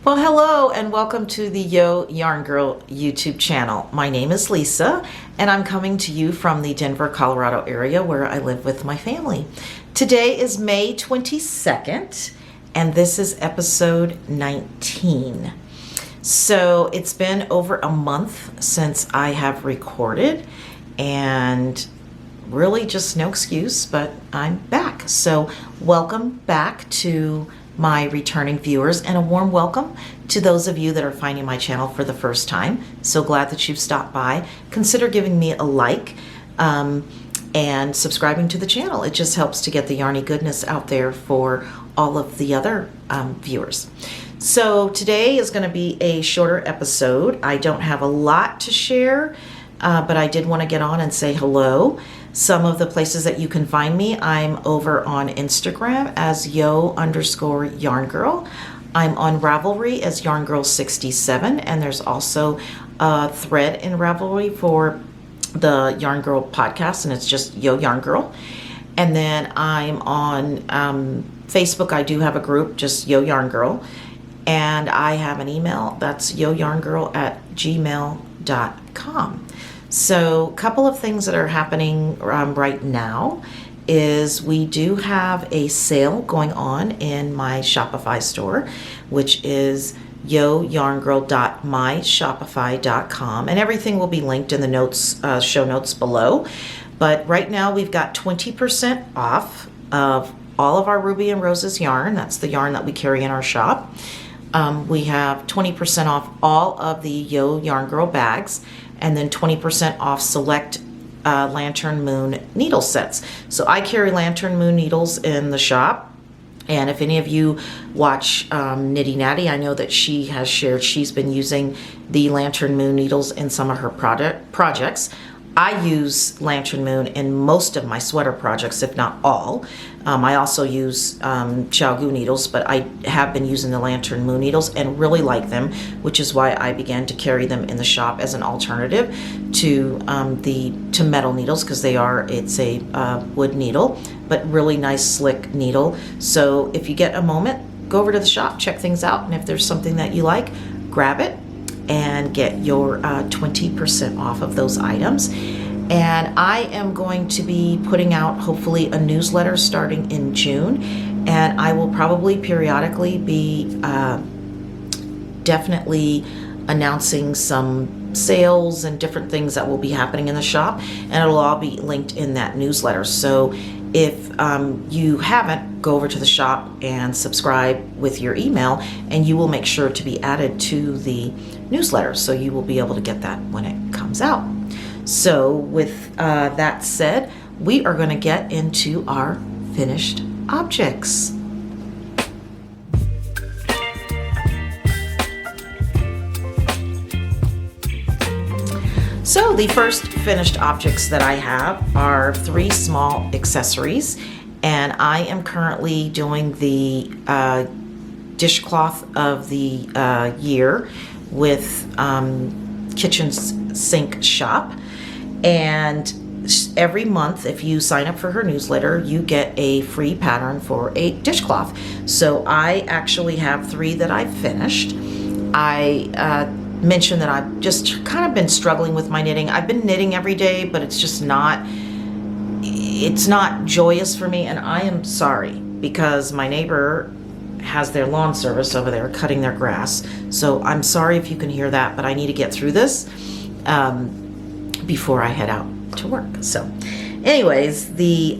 Well, hello and welcome to the Yoyarngirl YouTube channel. My name is Lisa and I'm coming to you from the Denver, Colorado area where I live with my family. Today is May 22nd and this is episode 19. So it's been over a month since I have recorded and really just no excuse, but I'm back. So welcome back to my returning viewers and a warm welcome to those of you that are finding my channel for the first time. So glad that you've stopped by. Consider giving me a like and subscribing to the channel. It just helps to get the yarny goodness out there for all of the other viewers. So today is going to be a shorter episode. I don't have a lot to share, but I did want to get on and say hello. Some of the places that you can find me, I'm over on Instagram as Yo_Yarngirl. I'm on Ravelry as Yoyarngirl67, and there's also a thread in Ravelry for the Yoyarngirl podcast, and it's just Yoyarngirl. And then I'm on Facebook. I do have a group, just Yoyarngirl, and I have an email that's yoyarngirl@gmail.com. So a couple of things that are happening right now is we do have a sale going on in my Shopify store, which is yoyarngirl.myshopify.com, and everything will be linked in the notes, show notes below. But right now we've got 20% off of all of our Ruby and Roses yarn. That's the yarn that we carry in our shop. We have 20% off all of the Yoyarngirl bags, and then 20% off select Lantern Moon needle sets. So I carry Lantern Moon needles in the shop, and if any of you watch Nitty Natty, I know that she has shared she's been using the Lantern Moon needles in some of her projects. I use Lantern Moon in most of my sweater projects, if not all. I also use Xiaogu needles, but I have been using the Lantern Moon needles and really like them, which is why I began to carry them in the shop as an alternative to metal needles, because it's a wood needle, but really nice slick needle. So if you get a moment, go over to the shop, check things out, and if there's something that you like, grab it and get your 20% off of those items. And I am going to be putting out hopefully a newsletter starting in June, and I will probably periodically be definitely announcing some sales and different things that will be happening in the shop, and it'll all be linked in that newsletter. So if you haven't, go over to the shop and subscribe with your email, and you will make sure to be added to the newsletter, so you will be able to get that when it comes out. So with that said, we are going to get into our finished objects. So the first finished objects that I have are 3 small accessories, and I am currently doing the dishcloth of the year with Kitchen Sink Shop. And every month, if you sign up for her newsletter, you get a free pattern for a dishcloth. So I actually have 3 that I've finished. I mentioned that I've just kind of been struggling with my knitting. I've been knitting every day, but it's not joyous for me, and I am sorry, because my neighbor has their lawn service over there cutting their grass. So I'm sorry if you can hear that, but I need to get through this before I head out to work. So anyways,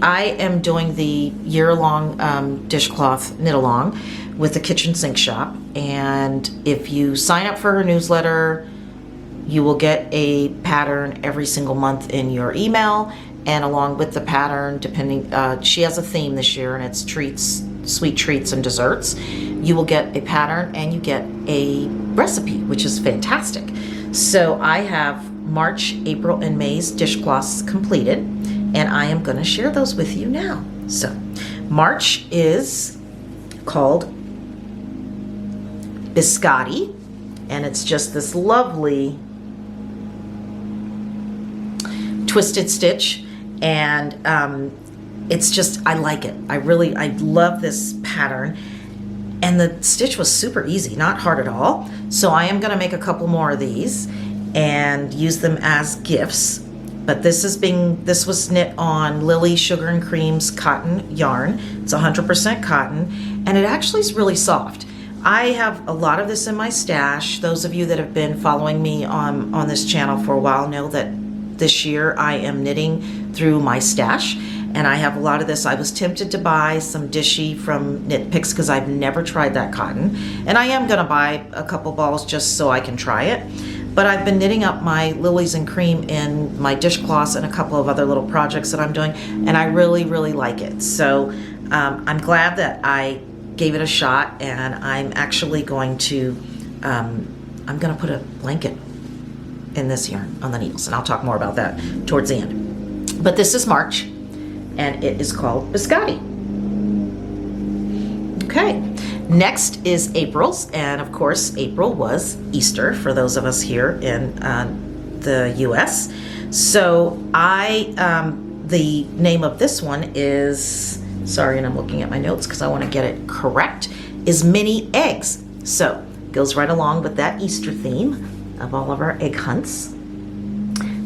I am doing the year-long dishcloth knit-along with the Kitchen Sink Shop, and if you sign up for her newsletter, you will get a pattern every single month in your email, and along with the pattern, depending, she has a theme this year, and it's treats, sweet treats and desserts. You will get a pattern and you get a recipe, which is fantastic. So I have March, April, and May's dishcloths completed, and I am going to share those with you now. So March is called Biscotti, and it's just this lovely twisted stitch, and it's just, I like it. I love this pattern, And the stitch was super easy, not hard at all. So I am gonna make a couple more of these and use them as gifts. But this was knit on Lily Sugar and Cream's cotton yarn. It's 100% cotton, and it actually is really soft. I have a lot of this in my stash. Those of you that have been following me on this channel for a while know that this year I am knitting through my stash, and I have a lot of this. I was tempted to buy some Dishy from Knit Picks because I've never tried that cotton, and I am gonna buy a couple balls just so I can try it. But I've been knitting up my Lilies and Cream in my dishcloths and a couple of other little projects that I'm doing, and I really, really like it. So I'm glad that I gave it a shot, and I'm actually going to, I'm gonna put a blanket in this yarn on the needles, and I'll talk more about that towards the end. But this is March, and it is called Biscotti. Okay, next is April's, and of course April was Easter for those of us here in the US. So the name of this one is, sorry, and I'm looking at my notes because I want to get it correct, is Mini Eggs. So goes right along with that Easter theme of all of our egg hunts.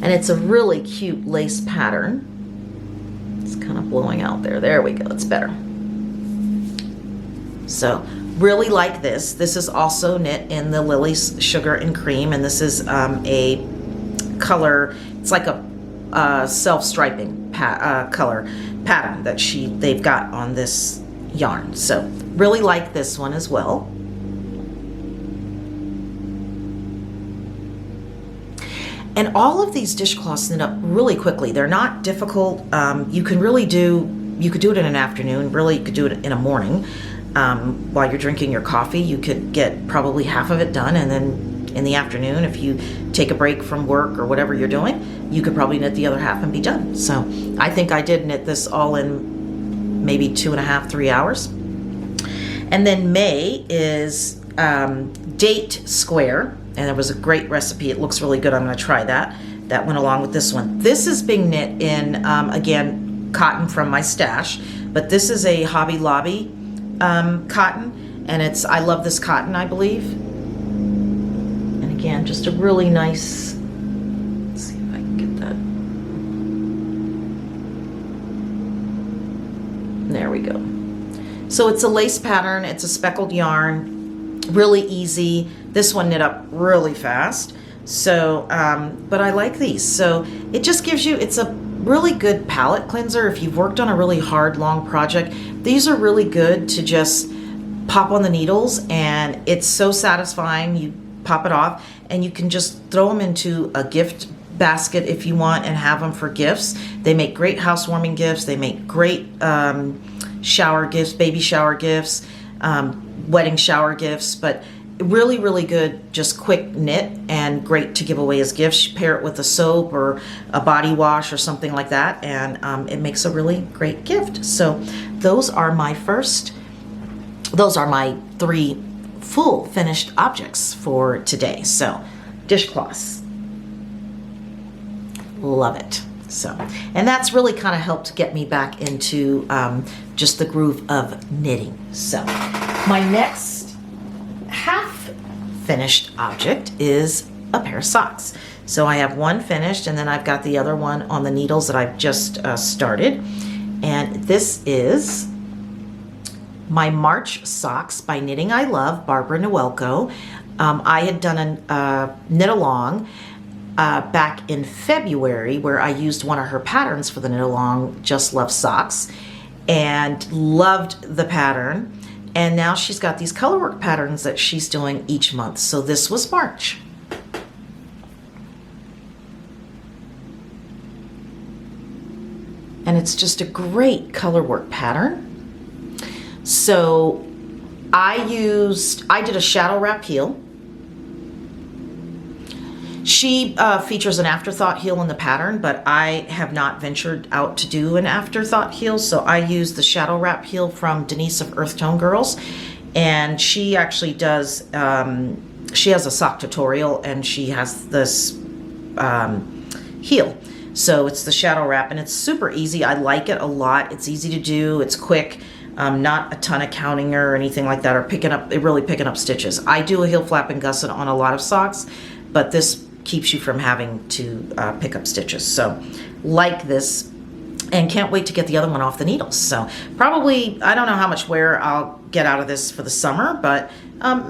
And it's a really cute lace pattern. It's kind of blowing out there. There we go, it's better. So really like this. This is also knit in the Lily's Sugar and Cream, and this is a color, it's like a self-striping color pattern that they've got on this yarn. So really like this one as well. And all of these dishcloths knit up really quickly. They're not difficult. You could do it in an afternoon. Really, you could do it in a morning while you're drinking your coffee. You could get probably half of it done, and then in the afternoon, if you take a break from work or whatever you're doing, you could probably knit the other half and be done. So I think I did knit this all in maybe 2.5, 3 hours. And then May is Date Square. And there was a great recipe. It looks really good. I'm going to try that. That went along with this one. This is being knit in, again, cotton from my stash. But this is a Hobby Lobby cotton. And I love this cotton, I believe. And again, just a really nice, let's see if I can get that. There we go. So it's a lace pattern. It's a speckled yarn. Really easy. This one knit up really fast. So, but I like these. So it just gives you, it's a really good palette cleanser. If you've worked on a really hard, long project, these are really good to just pop on the needles, and it's so satisfying. You pop it off and you can just throw them into a gift basket if you want and have them for gifts. They make great housewarming gifts. They make great shower gifts, baby shower gifts, wedding shower gifts, but really, really good, just quick knit and great to give away as gifts. Pair it with a soap or a body wash or something like that, and it makes a really great gift. So those are my 3 full finished objects for today. So dishcloths, love it. So, and that's really kind of helped get me back into just the groove of knitting. So my next half finished object is a pair of socks. So I have one finished, and then I've got the other one on the needles that I've just started. And this is my March socks by Knitting I Love, Barbara Noelko. I had done a knit along back in February where I used one of her patterns for the knit along, Just Love Socks, and loved the pattern. And now she's got these colorwork patterns that she's doing each month. So this was March. And it's just a great colorwork pattern. So I did a shadow wrap heel. She features an afterthought heel in the pattern, but I have not ventured out to do an afterthought heel, so I use the shadow wrap heel from Denise of Earth Tone Girls, and she actually does, she has a sock tutorial, and she has this heel. So it's the shadow wrap, and it's super easy. I like it a lot. It's easy to do. It's quick. not a ton of counting or anything like that, or really picking up stitches. I do a heel flap and gusset on a lot of socks, but this keeps you from having to pick up stitches. So like this, and can't wait to get the other one off the needles. So probably, I don't know how much wear I'll get out of this for the summer, but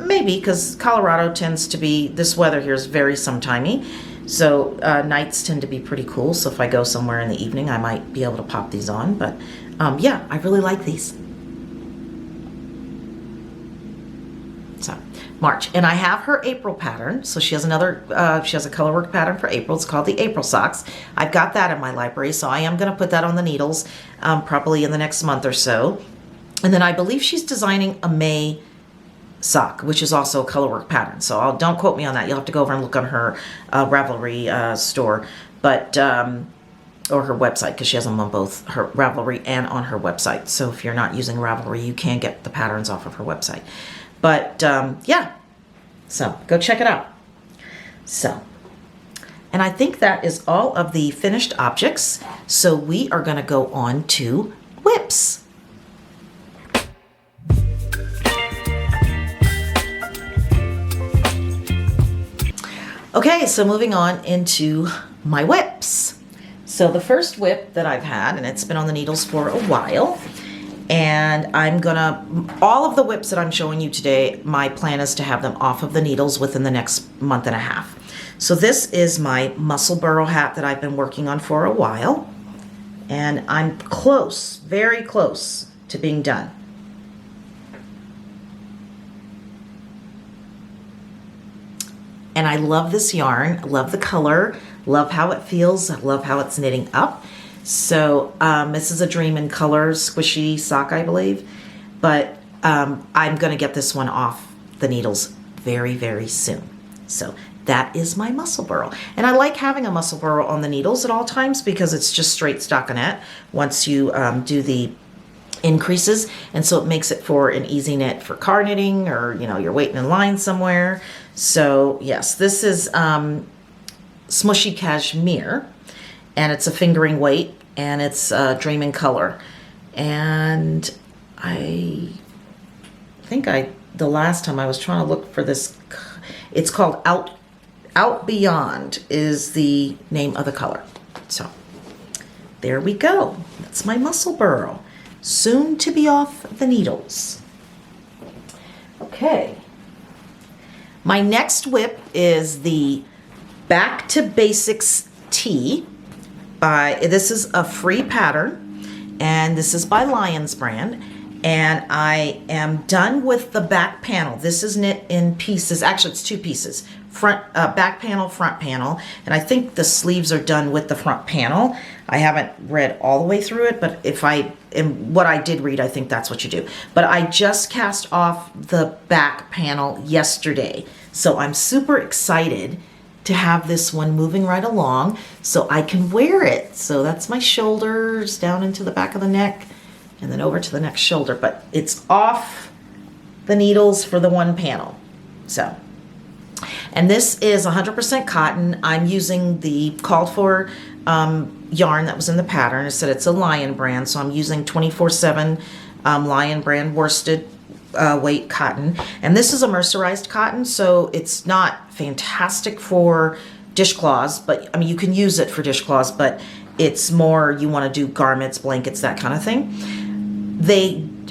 maybe, because Colorado tends to be, this weather here is very sometimey. So nights tend to be pretty cool. So if I go somewhere in the evening, I might be able to pop these on. But yeah, I really like these. So March, and I have her April pattern. So she has another, she has a color work pattern for April. It's called the April Socks. I've got that in my library, so I am going to put that on the needles probably in the next month or so. And then I believe she's designing a May sock, which is also a color work pattern. So don't quote me on that. You'll have to go over and look on her Ravelry store, but or her website, because she has them on both her Ravelry and on her website. So if you're not using Ravelry, you can get the patterns off of her website. But yeah, so go check it out. So, and I think that is all of the finished objects. So we are going to go on to whips. Okay, so moving on into my whips. So the first whip that I've had, and it's been on the needles for a while, and I'm gonna, all of the whips that I'm showing you today, my plan is to have them off of the needles within the next month and a half. So this is my muscle burrow hat that I've been working on for a while, and I'm close, very close to being done. And I love this yarn, love the color, love how it feels, I love how it's knitting up. So this is a Dream in Color squishy sock, I believe. But I'm going to get this one off the needles very, very soon. So that is my muscle burrow. And I like having a muscle burrow on the needles at all times because it's just straight stockinette once you do the increases. And so it makes it for an easy knit for car knitting, or, you know, you're waiting in line somewhere. So yes, this is Smushy Cashmere. And it's a fingering weight, and it's Dream in Color. And I think the last time I was trying to look for this, it's called Out Beyond is the name of the color. So there we go. That's my muscle burrow. Soon to be off the needles. Okay. My next whip is the Back to Basics Tee. This is a free pattern, and this is by Lions brand, and I am done with the back panel. This is knit in pieces. Actually, it's two pieces, back panel, front panel, and I think the sleeves are done with the front panel. I haven't read all the way through it, but what I did read, I think that's what you do. But I just cast off the back panel yesterday, so I'm super excited to have this one moving right along so I can wear it. So that's my shoulders down into the back of the neck and then over to the next shoulder, but it's off the needles for the one panel. So, and this is 100% cotton. I'm using the called for yarn that was in the pattern. It said it's a Lion brand, so I'm using 24/7 Lion brand worsted weight cotton, and this is a mercerized cotton, so it's not fantastic for dishcloths, but I mean you can use it for dishcloths, but it's more you want to do garments, blankets, that kind of thing.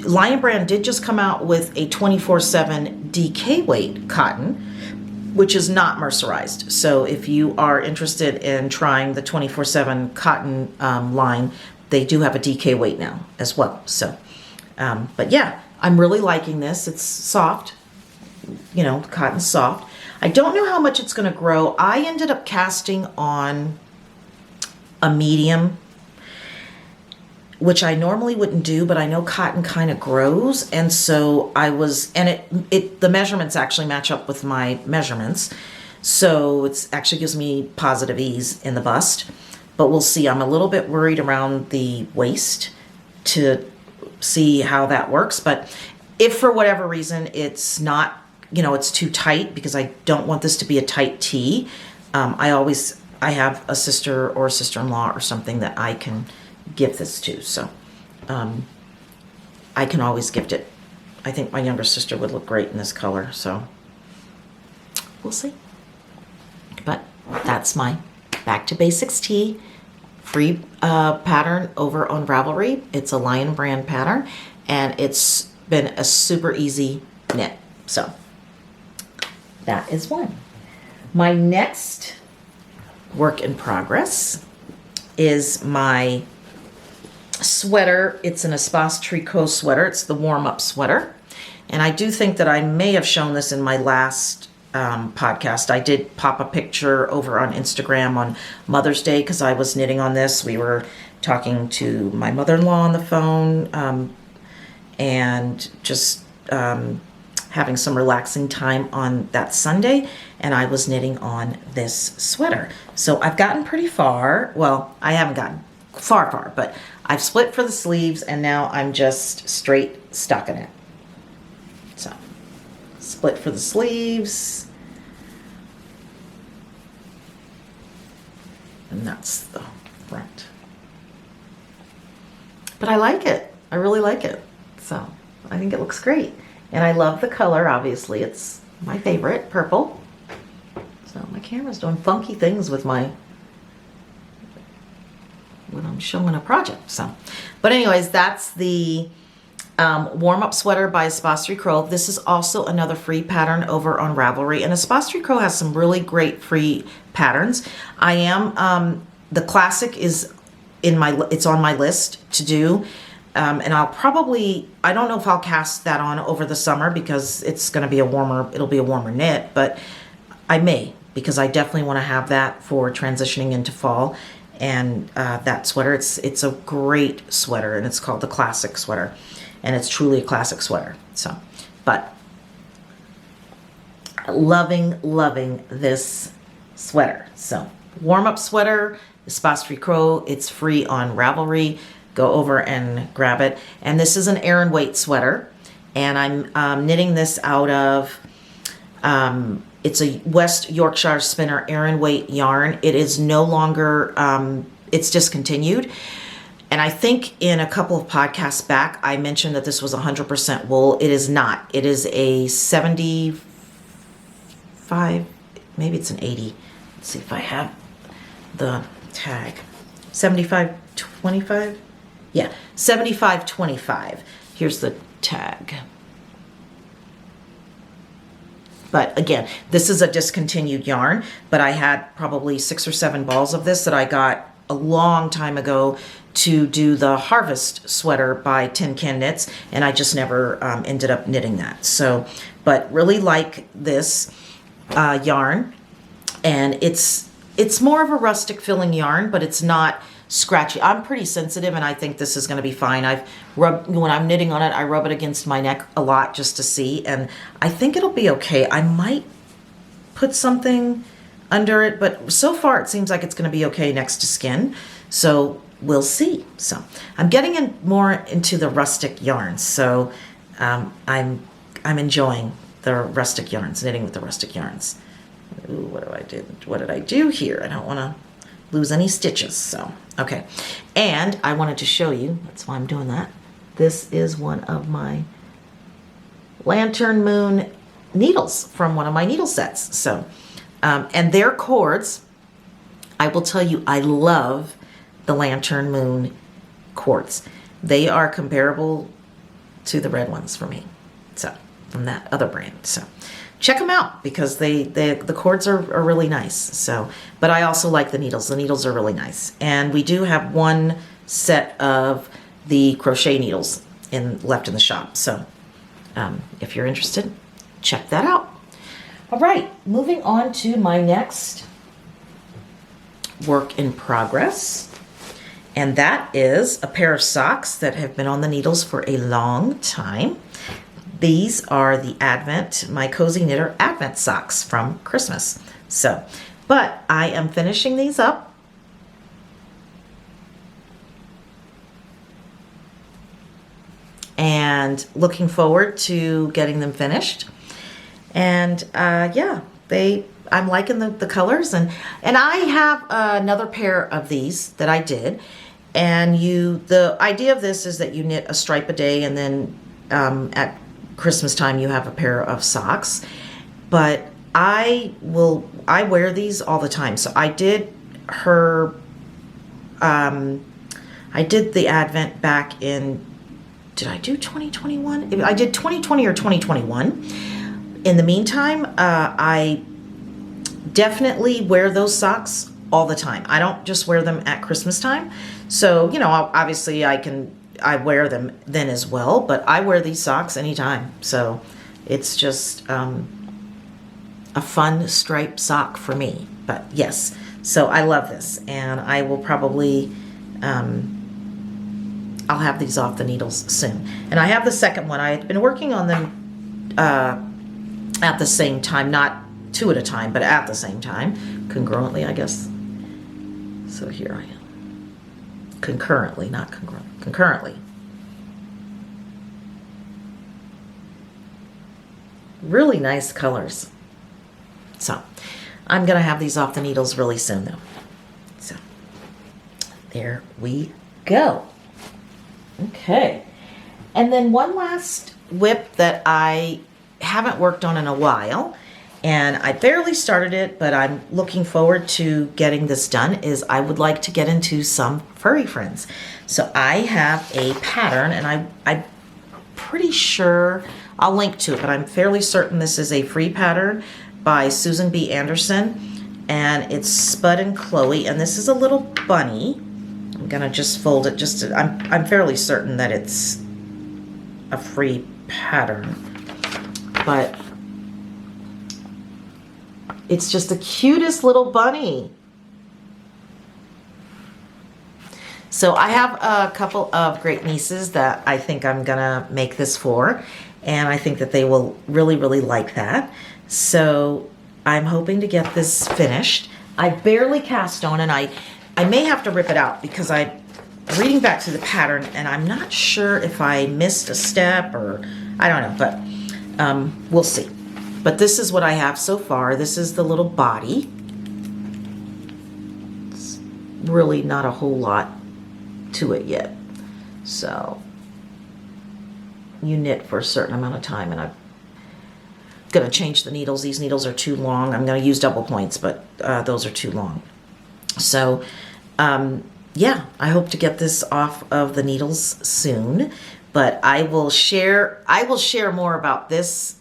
Lion brand did just come out with a 24/7 DK weight cotton, which is not mercerized. So if you are interested in trying the 24/7 cotton line, they do have a DK weight now as well. So but yeah, I'm really liking this. It's soft, you know, cotton's soft. I don't know how much it's going to grow. I ended up casting on a medium, which I normally wouldn't do, but I know cotton kind of grows. And so the measurements actually match up with my measurements. So it actually gives me positive ease in the bust, but we'll see. I'm a little bit worried around the waist to see how that works. But if for whatever reason it's not, you know, it's too tight, because I don't want this to be a tight tee, I have a sister or a sister-in-law or something that I can give this to. So I I can always gift it. I think my younger sister would look great in this color, so we'll see. But that's my Back to Basics tee. Free pattern over on Ravelry. It's a Lion brand pattern, and it's been a super easy knit. So that is one. My next work in progress is my sweater. It's an Espace Tricot sweater. It's the warm-up sweater. And I do think that I may have shown this in my last podcast. I did pop a picture over on Instagram on Mother's Day because I was knitting on this. We were talking to my mother-in-law on the phone and just having some relaxing time on that Sunday, and I was knitting on this sweater. So I've gotten pretty far. Well, I haven't gotten far, but I've split for the sleeves, and now I'm just straight stocking it. So split for the sleeves, and that's the front. But I like it. I really like it. So I think it looks great. And I love the color, obviously. It's my favorite, purple. So my camera's doing funky things with when I'm showing a project. So, but anyways, that's the warm-up sweater by Espace Tricot. This is also another free pattern over on Ravelry. And Espace Tricot has some really great free patterns. I am, the classic is it's on my list to do. And I'll probably, I don't know if I'll cast that on over the summer because it's going to be it'll be a warmer knit, but I may, because I definitely want to have that for transitioning into fall. And that sweater, it's a great sweater, and it's called the Classic Sweater, and it's truly a classic sweater. So, but loving this sweater. So warm-up sweater, Espace Tricot. It's free on Ravelry. Go over and grab it. And this is an Aran weight sweater, and I'm knitting this out of it's a West Yorkshire Spinner Aran weight yarn. It is no longer it's discontinued, and I think in a couple of podcasts back I mentioned that this was 100% wool. It is not. It is a 75, maybe it's an 80. Let's see if I have the tag. 75-25. Yeah, 75-25. Here's the tag. But again, this is a discontinued yarn, but I had probably 6 or 7 balls of this that I got a long time ago to do the Harvest sweater by Tin Can Knits, and I just never ended up knitting that. So, but really like this yarn, and it's more of a rustic filling yarn, but it's not scratchy. I'm pretty sensitive, and I think this is going to be fine. When I'm knitting on it, I rub it against my neck a lot just to see, and I think it'll be okay. I might put something under it, but so far it seems like it's going to be okay next to skin. So we'll see. So I'm getting more into the rustic yarns. So I'm enjoying the rustic yarns, knitting with the rustic yarns. Ooh, what did I do here? I don't want to lose any stitches. So, okay. And I wanted to show you, that's why I'm doing that. This is one of my Lantern Moon needles from one of my needle sets. So, and their cords, I will tell you, I love the Lantern Moon cords. They are comparable to the red ones for me. So, from that other brand. So, check them out because the cords are really nice. So, but I also like the needles. The needles are really nice. And we do have one set of the crochet needles left in the shop. So, if you're interested, check that out. All right, moving on to my next work in progress. And that is a pair of socks that have been on the needles for a long time. These are the my Cozy Knitter Advent socks from Christmas. So, but I am finishing these up. And looking forward to getting them finished. And yeah, I'm liking the colors. And I have another pair of these that I did. And the idea of this is that you knit a stripe a day, and then at Christmas time you have a pair of socks. But I wear these all the time. So I did I did the Advent back in, did I do 2021? I did 2020 or 2021. In the meantime, I definitely wear those socks all the time. I don't just wear them at Christmas time. So, obviously I wear them then as well, but I wear these socks anytime. So it's just a fun striped sock for me. But yes, so I love this, and I will probably, I'll have these off the needles soon. And I have the second one. I had been working on them at the same time, not two at a time, but at the same time, congruently, I guess. So here I am. Concurrently, not congruent. Concurrently. Really nice colors. So I'm going to have these off the needles really soon, though. So there we go. Okay. And then one last whip that I haven't worked on in a while, and I barely started it, but I'm looking forward to getting this done, is I would like to get into some furry friends. So I have a pattern, and I'm pretty sure, I'll link to it, but I'm fairly certain this is a free pattern by Susan B. Anderson, and it's Spud and Chloe, and this is a little bunny. I'm gonna just fold it I'm fairly certain that it's a free pattern, but it's just the cutest little bunny. So I have a couple of great nieces that I think I'm gonna make this for, and I think that they will really, really like that. So I'm hoping to get this finished. I barely cast on, and I may have to rip it out because I'm reading back to the pattern, and I'm not sure if I missed a step or I don't know, but we'll see. But this is what I have so far. This is the little body. It's really not a whole lot to it yet. So you knit for a certain amount of time, and I'm going to change the needles. These needles are too long. I'm going to use double points, but those are too long. So yeah, I hope to get this off of the needles soon, but I will share more about this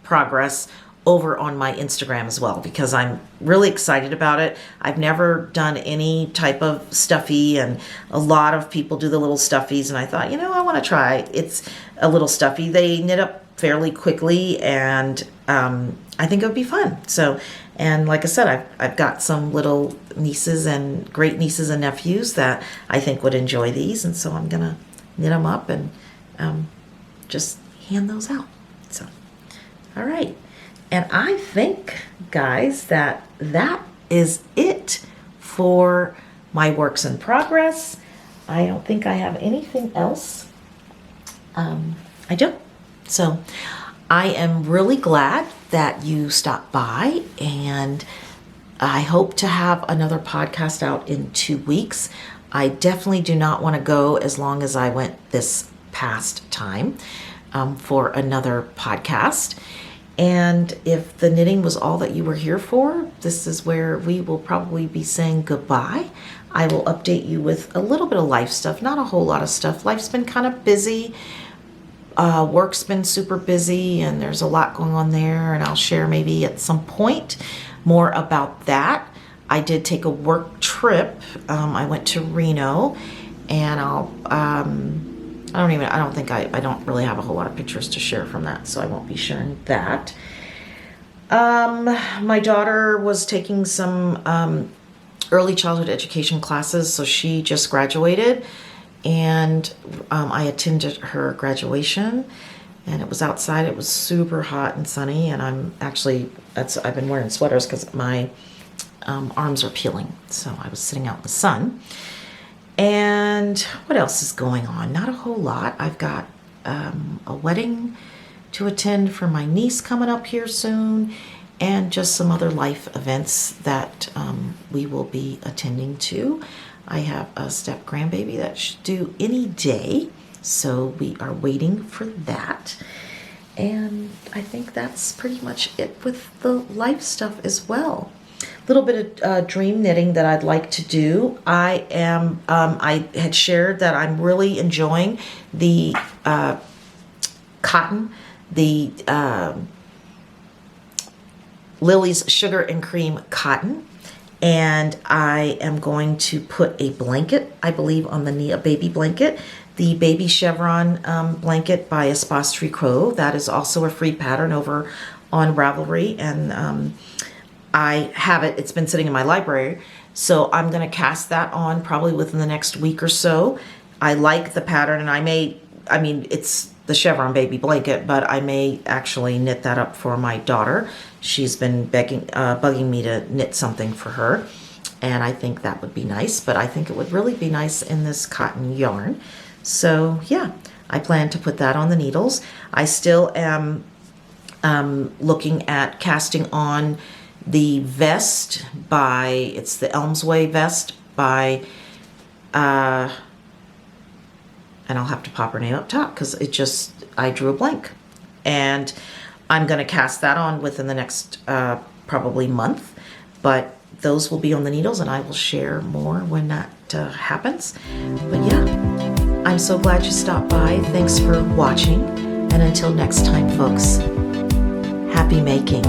progress over on my Instagram as well, because I'm really excited about it. I've never done any type of stuffy, and a lot of people do the little stuffies, and I thought, I want to try. It's a little stuffy. They knit up fairly quickly, and I think it would be fun. So, and like I said, I've got some little nieces and great nieces and nephews that I think would enjoy these, and so I'm gonna knit them up and just hand those out. So, all right. And I think, guys, that is it for my works in progress. I don't think I have anything else. I don't. So I am really glad that you stopped by, and I hope to have another podcast out in 2 weeks. I definitely do not want to go as long as I went this past time for another podcast. And if the knitting was all that you were here for, this is where we will probably be saying goodbye. I will update you with a little bit of life stuff, not a whole lot of stuff. Life's been kind of busy. Work's been super busy, and there's a lot going on there, and I'll share maybe at some point more about that. I did take a work trip. I went to Reno, and I don't really have a whole lot of pictures to share from that, so I won't be sharing that. My daughter was taking some early childhood education classes, so she just graduated, and I attended her graduation, and it was outside. It was super hot and sunny, and I've been wearing sweaters because my arms are peeling, so I was sitting out in the sun. And what else is going on? Not a whole lot. I've got a wedding to attend for my niece coming up here soon, and just some other life events that we will be attending to. I have a step grandbaby that should do any day, so we are waiting for that. And I think that's pretty much it with the life stuff as well. A little bit of dream knitting that I'd like to do. I had shared that I'm really enjoying the cotton, the Lily's Sugar and Cream cotton. And I am going to put a blanket, I believe, on the knee, a baby blanket. The Baby Chevron blanket by Espace Tricot. That is also a free pattern over on Ravelry, and I have it. It's been sitting in my library, so I'm going to cast that on probably within the next week or so. I like the pattern, and I mean, it's the Chevron baby blanket, but I may actually knit that up for my daughter. She's been bugging me to knit something for her, and I think that would be nice, but I think it would really be nice in this cotton yarn. So yeah, I plan to put that on the needles. I still am looking at casting on the vest it's the Elmsway vest by, and I'll have to pop her name up top because I drew a blank. And I'm going to cast that on within the next probably month, but those will be on the needles and I will share more when that happens. But yeah, I'm so glad you stopped by. Thanks for watching. And until next time, folks, happy making.